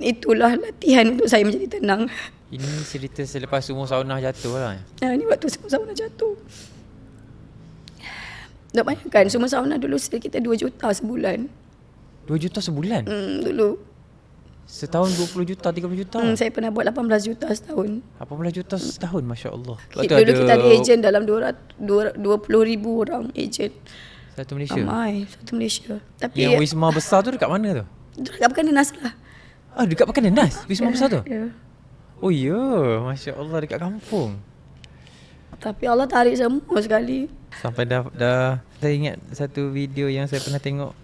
itulah latihan untuk saya menjadi tenang. Ini cerita selepas semua saunah jatuh lah. Ini waktu semua sauna jatuh. Tak bayangkan semua sauna dulu sale kita 2 juta sebulan. 2 juta sebulan? Dulu. Setahun 20 juta, 30 juta? Saya pernah buat 18 juta setahun. 18 juta setahun, Masya Allah. Dulu kita ada ejen dalam 20,000 orang ejen. Satu Malaysia? Ramai, satu Malaysia. Tapi yang wisma besar tu dekat mana tu? Dekat Pekan Nenas lah. Dekat Pekan Nenas? Wisma besar tu? Ya. Oh ya, Masya Allah, dekat kampung. Tapi Allah tarik semua sekali. Sampai dah saya ingat satu video yang saya pernah tengok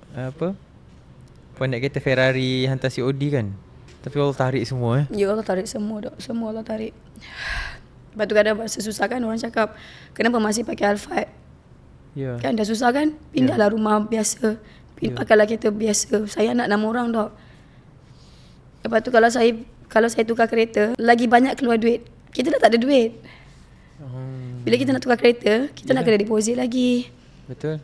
naik kereta Ferrari hantar COD kan. Tapi Allah tarik semua Ya Allah tarik semua dok. Semua Allah tarik. Lepas tu kadang susah kan orang cakap, kenapa masih pakai Alphard? Ya. Kan dah susah kan? Pindahlah rumah biasa. Pakailah kereta biasa. Saya anak 6 orang dok. Lepas tu kalau saya tukar kereta, lagi banyak keluar duit. Kita dah tak ada duit. Bila kita nak tukar kereta, kita nak kena deposit lagi. Betul.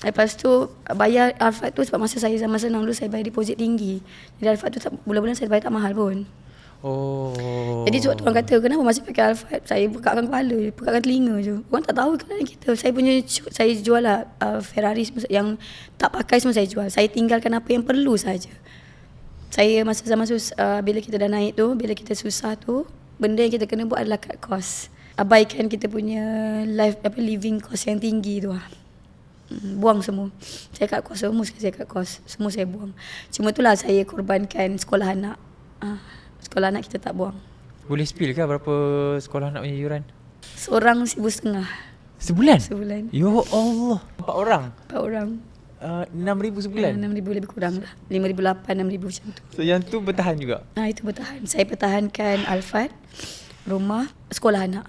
Lepas tu bayar Alphard tu sebab masa saya zaman senang dulu saya bayar deposit tinggi. Jadi Alphard tu bulan-bulan saya bayar tak mahal pun. Jadi waktu orang kata kenapa masih pakai Alphard, saya bukakkan kepala, bukakkan telinga je. Orang tak tahu keadaan kita. Saya jual lah Ferrari yang tak pakai semua saya jual. Saya tinggalkan apa yang perlu saja. Saya masa zaman bila kita dah naik tu, bila kita susah tu, benda yang kita kena buat adalah cut cost. Abaikan kita punya living cost yang tinggi tu lah. Buang semua. Saya cut cost semua sekali, saya cut cost. Semua saya buang. Cuma itulah saya korbankan sekolah anak. Sekolah anak kita tak buang. Boleh spill ke berapa sekolah anak punya yuran? Seorang RM1,500. Sebulan? Sebulan. Ya Allah. 4 orang? 4 orang. 6,000 sebulan? 6,000 lebih kurang lah. 5,800, 6,000 macam tu. So yang tu bertahan juga? Itu bertahan. Saya pertahankan Alphard, rumah, sekolah anak.